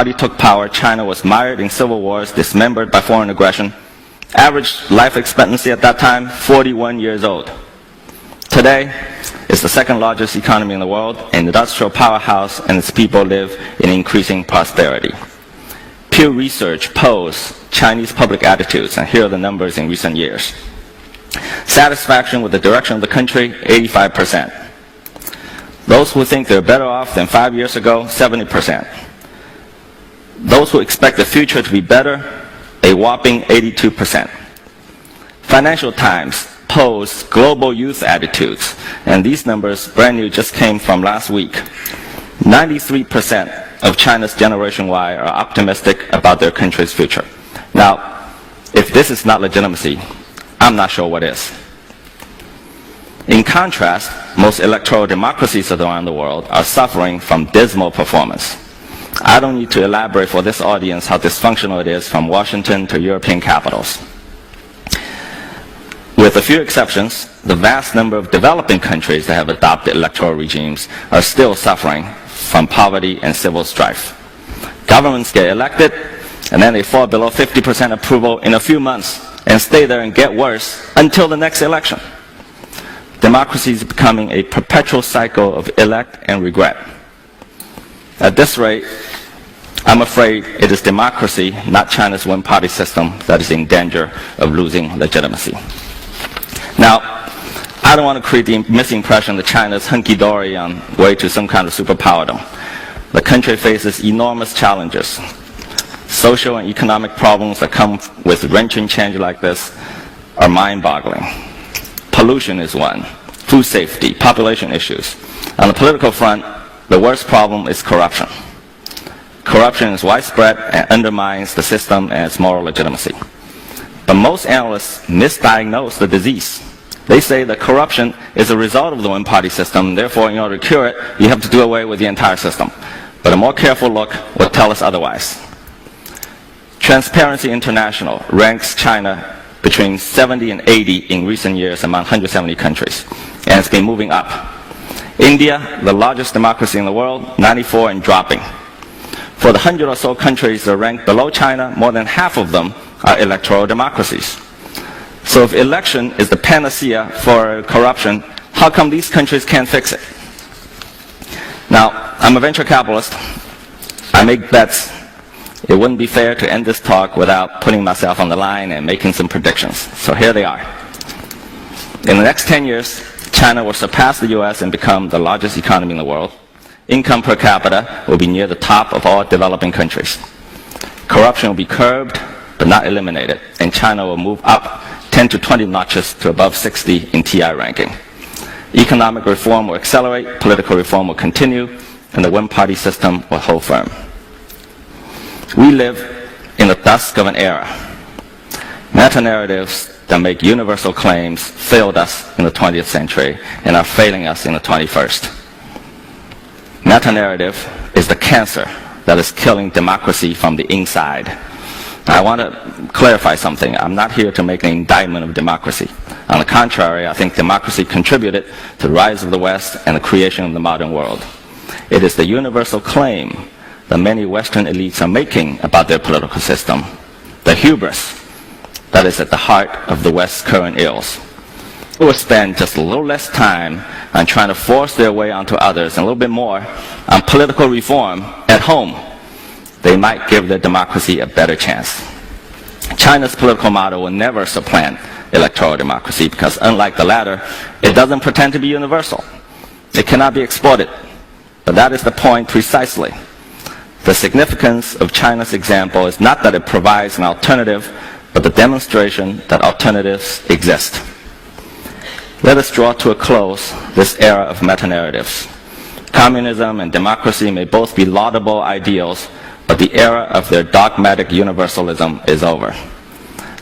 party took power, China was mired in civil wars, dismembered by foreign aggression. Average life expectancy at that time, 41 years old. Today, it's the second largest economy in the world, an industrial powerhouse, and its people live in increasing prosperity. Pew Research polls Chinese public attitudes, and here are the numbers in recent years. Satisfaction with the direction of the country, 85%. Those who think they're better off than 5 years ago, 70%. Those who expect the future to be better, a whopping 82%. Financial Times polls global youth attitudes, and these numbers, brand new, just came from last week. 93% of China's Generation Y are optimistic about their country's future. Now, if this is not legitimacy, I'm not sure what is. In contrast, most electoral democracies around the world are suffering from dismal performance. I don't need to elaborate for this audience how dysfunctional it is from Washington to European capitals. With a few exceptions, the vast number of developing countries that have adopted electoral regimes are still suffering from poverty and civil strife. Governments get elected, and then they fall below 50% approval in a few months and stay there and get worse until the next election. Democracy is becoming a perpetual cycle of elect and regret. At this rate, I'm afraid it is democracy, not China's one-party system, that is in danger of losing legitimacy. Now, I don't want to create the misimpression that China is hunky-dory on way to some kind of superpowerdom. The country faces enormous challenges. Social and economic problems that come with wrenching change like this are mind-boggling. Pollution is one, food safety, population issues. On the political front, the worst problem is corruption. Corruption is widespread and undermines the system and its moral legitimacy. But most analysts misdiagnose the disease. They say that corruption is a result of the one-party system, therefore in order to cure it, you have to do away with the entire system. But a more careful look will tell us otherwise. Transparency International ranks China between 70 and 80 in recent years among 170 countries, and it's been moving up. India, the largest democracy in the world, 94 and dropping. For the 100 or so countries that are ranked below China, more than half of them are electoral democracies. So if election is the panacea for corruption, how come these countries can't fix it? Now, I'm a venture capitalist. I make bets. It wouldn't be fair to end this talk without putting myself on the line and making some predictions. So here they are. In the next 10 years, China will surpass the US and become the largest economy in the world. Income per capita will be near the top of all developing countries. Corruption will be curbed, but not eliminated, and China will move up 10 to 20 notches to above 60 in TI ranking. Economic reform will accelerate, political reform will continue, and the one-party system will hold firm. We live in the dusk of an era. Meta-narratives that make universal claims failed us in the 20th century and are failing us in the 21st. Meta-narrative is the cancer that is killing democracy from the inside. I want to clarify something. I'm not here to make an indictment of democracy. On the contrary, I think democracy contributed to the rise of the West and the creation of the modern world. It is the universal claim that many Western elites are making about their political system, the hubris that is at the heart of the West's current ills. Who will spend just a little less time on trying to force their way onto others and a little bit more on political reform at home, they might give their democracy a better chance. China's political model will never supplant electoral democracy because, unlike the latter, it doesn't pretend to be universal. It cannot be exported. But that is the point precisely. The significance of China's example is not that it provides an alternative, but the demonstration that alternatives exist. Let us draw to a close this era of meta-narratives. Communism and democracy may both be laudable ideals, but the era of their dogmatic universalism is over.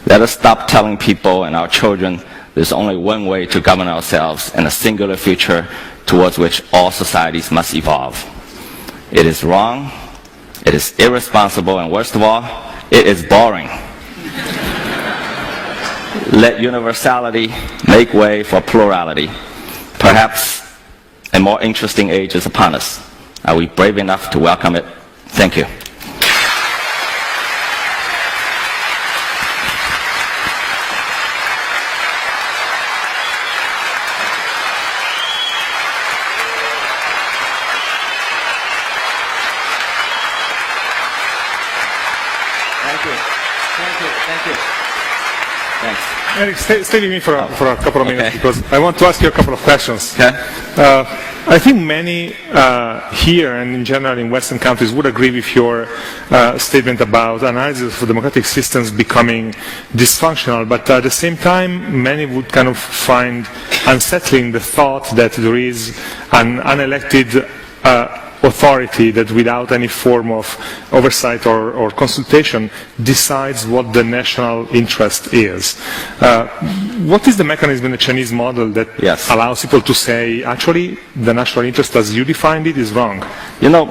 Let us stop telling people and our children there's only one way to govern ourselves and a singular future towards which all societies must evolve. It is wrong, it is irresponsible, and worst of all, it is boring. Let universality make way for plurality. Perhaps a more interesting age is upon us. Are we brave enough to welcome it? Thank you. Thanks. Eric, stay with me for a couple of minutes, Okay. because I want to ask you a couple of questions. Okay. I think many here and in general in Western countries would agree with your statement about analysis of democratic systems becoming dysfunctional, but at the same time many would kind of find unsettling the thought that there is an unelected authority that without any form of oversight or consultation decides what the national interest is. What is the mechanism in the Chinese model that allows people to say, actually, the national interest as you defined it is wrong? You know,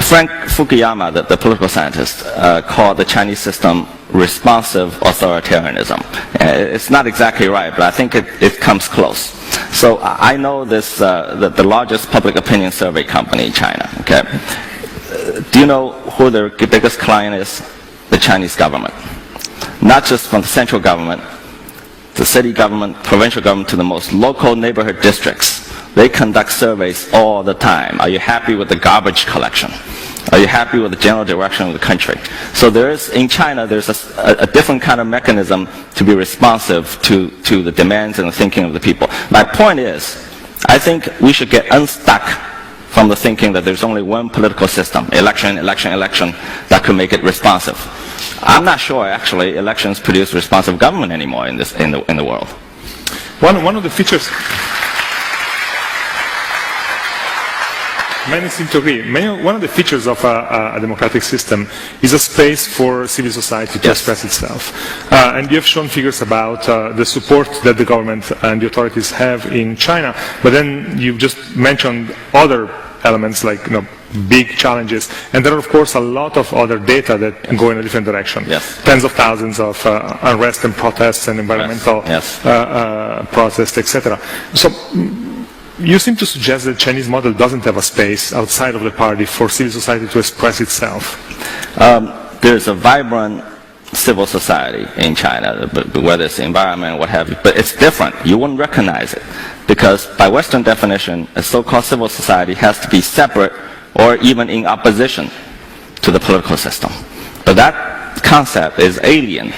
Frank Fukuyama, the political scientist, called the Chinese system responsive authoritarianism. It's not exactly right, but I think it comes close. So I know this, the largest public opinion survey company in China. Okay, do you know who their biggest client is? The Chinese government. Not just from the central government, the city government, provincial government, to the most local neighborhood districts. They conduct surveys all the time. Are you happy with the garbage collection? Are you happy with the general direction of the country? So in China, there's a different kind of mechanism to be responsive to the demands and the thinking of the people. My point is, I think we should get unstuck from the thinking that there's only one political system, election, that could make it responsive. I'm not sure, actually, elections produce responsive government anymore in the world. One of the features... Many seem to agree. One of the features of a democratic system is a space for civil society to express itself. And you have shown figures about the support that the government and the authorities have in China, but then you just mentioned other elements like big challenges, and there are of course a lot of other data that go in a different direction. Tens of thousands of unrest and protests and environmental protests, etc. So you seem to suggest that the Chinese model doesn't have a space outside of the party for civil society to express itself. There's a vibrant civil society in China, whether it's the environment or what have you, but it's different. You wouldn't recognize it because by Western definition, a so-called civil society has to be separate or even in opposition to the political system. But that concept is alien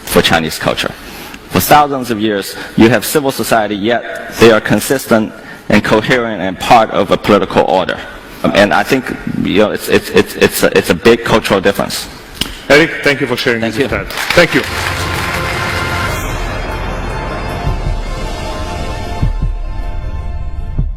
for Chinese culture. For thousands of years, you have civil society, yet they are consistent and coherent and part of a political order. And I think it's a big cultural difference. Eric, thank you for sharing this with us. Thank you.